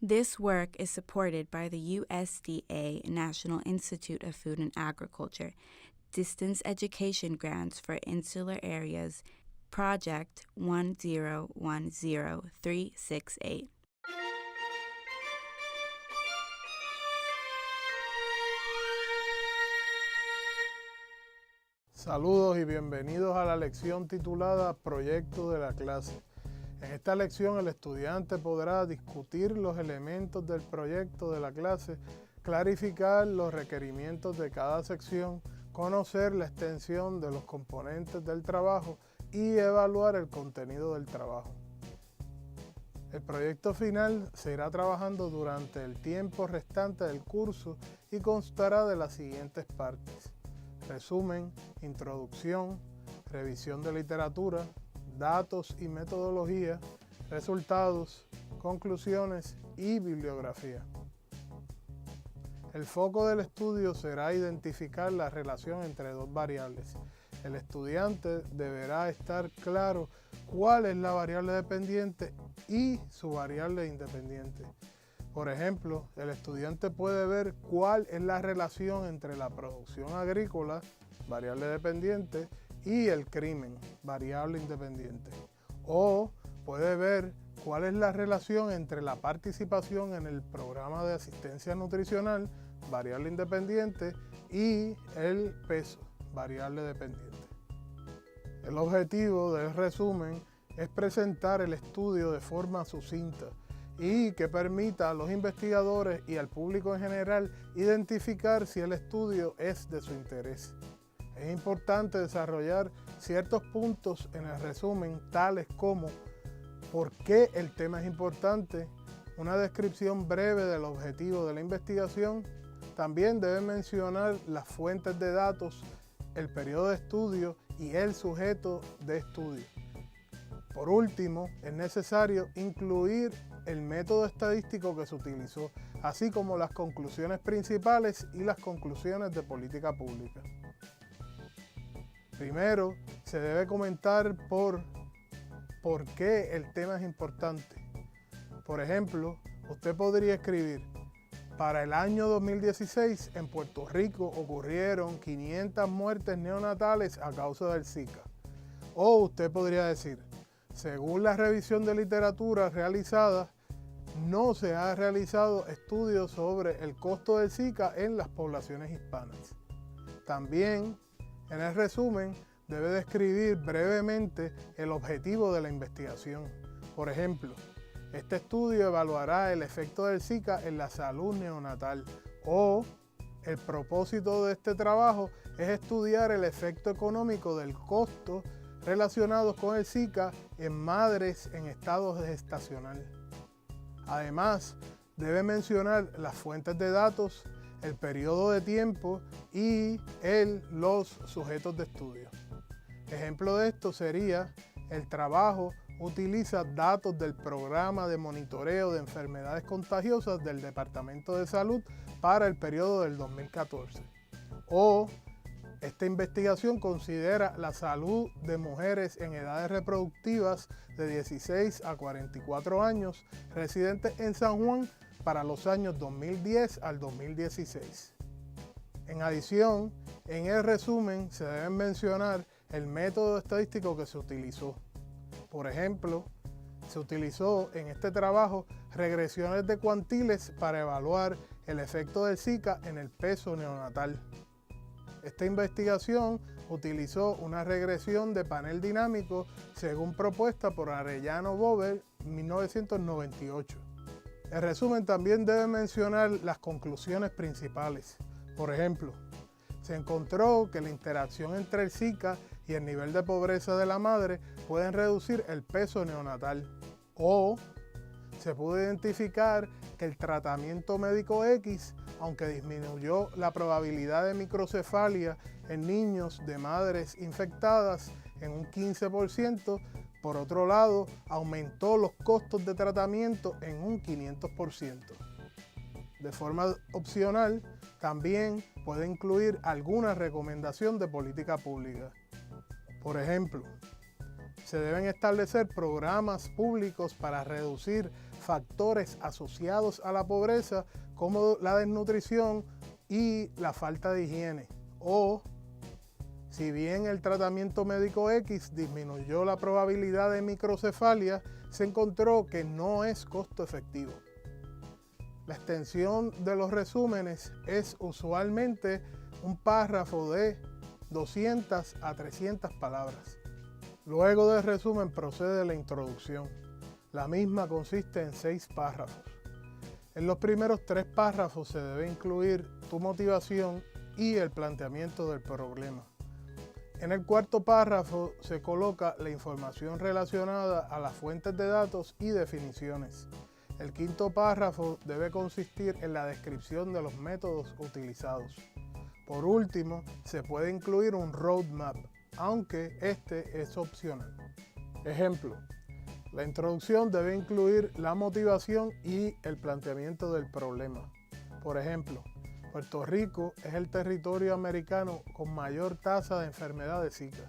This work is supported by the USDA National Institute of Food and Agriculture, Distance Education Grants for Insular Areas, Project 1010368. Saludos y bienvenidos a la lección titulada Proyecto de la clase. En esta lección el estudiante podrá discutir los elementos del proyecto de la clase, clarificar los requerimientos de cada sección, conocer la extensión de los componentes del trabajo y evaluar el contenido del trabajo. El proyecto final se irá trabajando durante el tiempo restante del curso y constará de las siguientes partes: resumen, introducción, revisión de literatura, datos y metodología, resultados, conclusiones y bibliografía. El foco del estudio será identificar la relación entre dos variables. El estudiante deberá estar claro cuál es la variable dependiente y su variable independiente. Por ejemplo, el estudiante puede ver cuál es la relación entre la producción agrícola, variable dependiente, y el crimen, variable independiente. O puede ver cuál es la relación entre la participación en el programa de asistencia nutricional, variable independiente, y el peso, variable dependiente. El objetivo del resumen es presentar el estudio de forma sucinta y que permita a los investigadores y al público en general identificar si el estudio es de su interés. Es importante desarrollar ciertos puntos en el resumen, tales como por qué el tema es importante, una descripción breve del objetivo de la investigación. También debe mencionar las fuentes de datos, el periodo de estudio y el sujeto de estudio. Por último, es necesario incluir el método estadístico que se utilizó, así como las conclusiones principales y las conclusiones de política pública. Primero, se debe comentar por qué el tema es importante. Por ejemplo, usted podría escribir: para el año 2016 en Puerto Rico ocurrieron 500 muertes neonatales a causa del Zika. O usted podría decir: según la revisión de literatura realizada, no se ha realizado estudios sobre el costo del Zika en las poblaciones hispanas. También, en el resumen, debe describir brevemente el objetivo de la investigación. Por ejemplo, este estudio evaluará el efecto del Zika en la salud neonatal. O el propósito de este trabajo es estudiar el efecto económico del costo relacionados con el Zika en madres en estado gestacional. Además, debe mencionar las fuentes de datos, el periodo de tiempo y los sujetos de estudio. Ejemplo de esto sería: el trabajo utiliza datos del programa de monitoreo de enfermedades contagiosas del Departamento de Salud para el periodo del 2014. O esta investigación considera la salud de mujeres en edades reproductivas de 16 a 44 años residentes en San Juan para los años 2010 al 2016. En adición, en el resumen se deben mencionar el método estadístico que se utilizó. Por ejemplo, se utilizó en este trabajo regresiones de cuantiles para evaluar el efecto del Zika en el peso neonatal. Esta investigación utilizó una regresión de panel dinámico según propuesta por Arellano Bober en 1998. El resumen también debe mencionar las conclusiones principales. Por ejemplo, se encontró que la interacción entre el Zika y el nivel de pobreza de la madre pueden reducir el peso neonatal. O se pudo identificar que el tratamiento médico X, aunque disminuyó la probabilidad de microcefalia en niños de madres infectadas en un 15%, por otro lado, aumentó los costos de tratamiento en un 500%. De forma opcional, también puede incluir alguna recomendación de política pública. Por ejemplo, se deben establecer programas públicos para reducir factores asociados a la pobreza como la desnutrición y la falta de higiene. O, si bien el tratamiento médico X disminuyó la probabilidad de microcefalia, se encontró que no es costo efectivo. La extensión de los resúmenes es usualmente un párrafo de 200 a 300 palabras. Luego del resumen procede la introducción. La misma consiste en 6 párrafos. En los primeros 3 párrafos se debe incluir tu motivación y el planteamiento del problema. En el cuarto párrafo se coloca la información relacionada a las fuentes de datos y definiciones. El quinto párrafo debe consistir en la descripción de los métodos utilizados. Por último, se puede incluir un roadmap, aunque este es opcional. Ejemplo, la introducción debe incluir la motivación y el planteamiento del problema. Por ejemplo, Puerto Rico es el territorio americano con mayor tasa de enfermedad de Zika.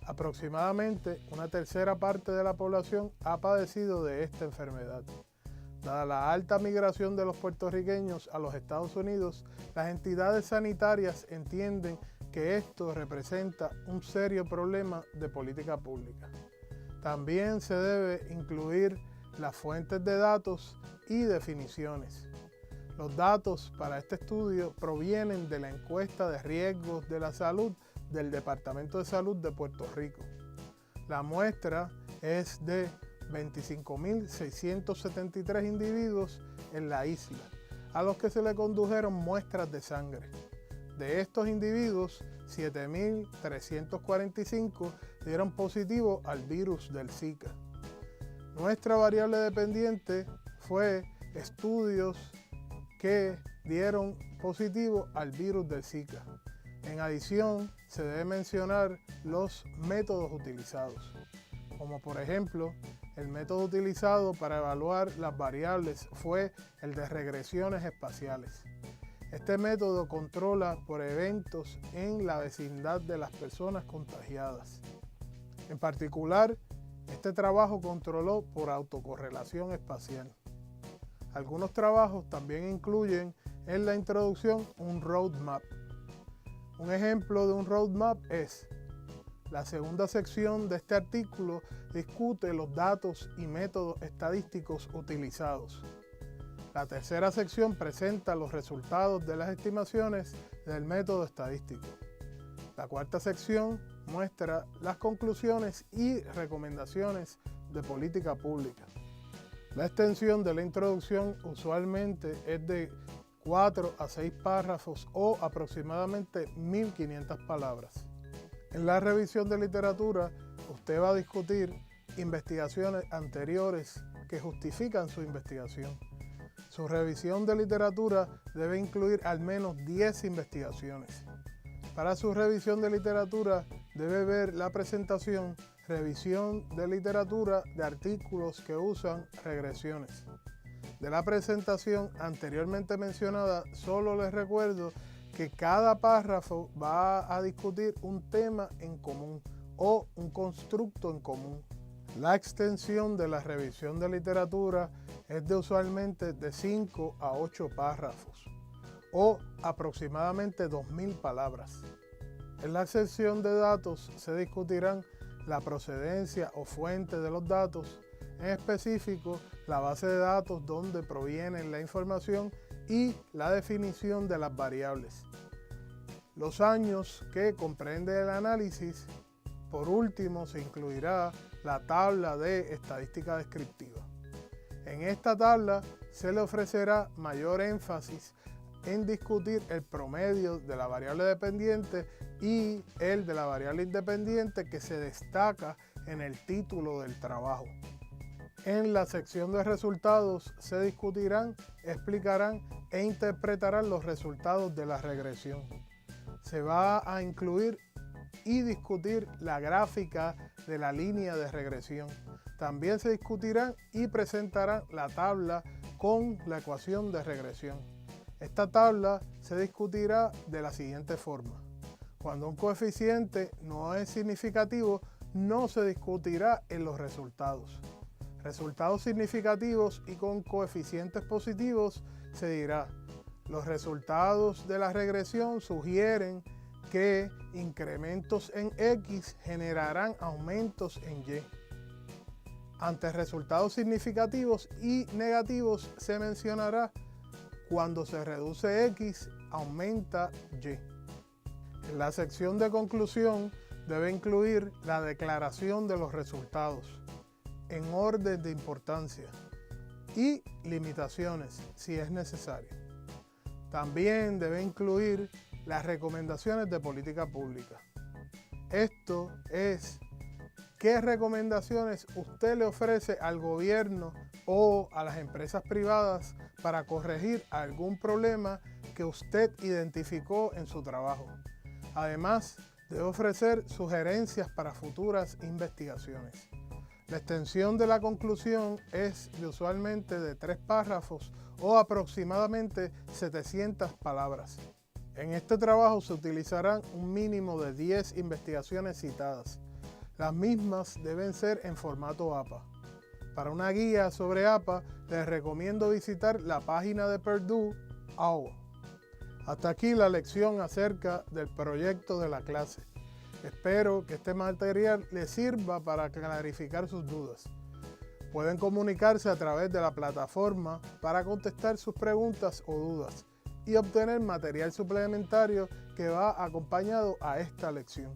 Aproximadamente una tercera parte de la población ha padecido de esta enfermedad. Dada la alta migración de los puertorriqueños a los Estados Unidos, las entidades sanitarias entienden que esto representa un serio problema de política pública. También se debe incluir las fuentes de datos y definiciones. Los datos para este estudio provienen de la encuesta de riesgos de la salud del Departamento de Salud de Puerto Rico. La muestra es de 25.673 individuos en la isla, a los que se le condujeron muestras de sangre. De estos individuos, 7.345 dieron positivo al virus del Zika. Nuestra variable dependiente fue estudios que dieron positivo al virus del Zika. En adición, se debe mencionar los métodos utilizados, como por ejemplo, el método utilizado para evaluar las variables fue el de regresiones espaciales. Este método controla por eventos en la vecindad de las personas contagiadas. En particular, este trabajo controló por autocorrelación espacial. Algunos trabajos también incluyen en la introducción un roadmap. Un ejemplo de un roadmap es: la segunda sección de este artículo discute los datos y métodos estadísticos utilizados. La tercera sección presenta los resultados de las estimaciones del método estadístico. La cuarta sección muestra las conclusiones y recomendaciones de política pública. La extensión de la introducción usualmente es de 4 a 6 párrafos o aproximadamente 1.500 palabras. En la revisión de literatura, usted va a discutir investigaciones anteriores que justifican su investigación. Su revisión de literatura debe incluir al menos 10 investigaciones. Para su revisión de literatura, debe ver la presentación Revisión de literatura de artículos que usan regresiones. De la presentación anteriormente mencionada, solo les recuerdo que cada párrafo va a discutir un tema en común o un constructo en común. La extensión de la revisión de literatura es de usualmente de 5 a 8 párrafos o aproximadamente 2.000 palabras. En la sección de datos se discutirán la procedencia o fuente de los datos, en específico la base de datos donde proviene la información y la definición de las variables, los años que comprende el análisis. Por último, se incluirá la tabla de estadística descriptiva. En esta tabla se le ofrecerá mayor énfasis en discutir el promedio de la variable dependiente y el de la variable independiente que se destaca en el título del trabajo. En la sección de resultados se discutirán, explicarán e interpretarán los resultados de la regresión. Se va a incluir y discutir la gráfica de la línea de regresión. También se discutirá y presentará la tabla con la ecuación de regresión. Esta tabla se discutirá de la siguiente forma. Cuando un coeficiente no es significativo, no se discutirá en los resultados. Resultados significativos y con coeficientes positivos se dirá: los resultados de la regresión sugieren que incrementos en X generarán aumentos en Y. Ante resultados significativos y negativos se mencionará: cuando se reduce X, aumenta Y. En la sección de conclusión debe incluir la declaración de los resultados en orden de importancia y limitaciones si es necesario. También debe incluir las recomendaciones de política pública. Esto es, ¿qué recomendaciones usted le ofrece al gobierno o a las empresas privadas para corregir algún problema que usted identificó en su trabajo? Además, debe ofrecer sugerencias para futuras investigaciones. La extensión de la conclusión es usualmente de 3 párrafos o aproximadamente 700 palabras. En este trabajo se utilizarán un mínimo de 10 investigaciones citadas. Las mismas deben ser en formato APA. Para una guía sobre APA, les recomiendo visitar la página de Purdue, OWL. Hasta aquí la lección acerca del proyecto de la clase. Espero que este material les sirva para clarificar sus dudas. Pueden comunicarse a través de la plataforma para contestar sus preguntas o dudas y obtener material suplementario que va acompañado a esta lección.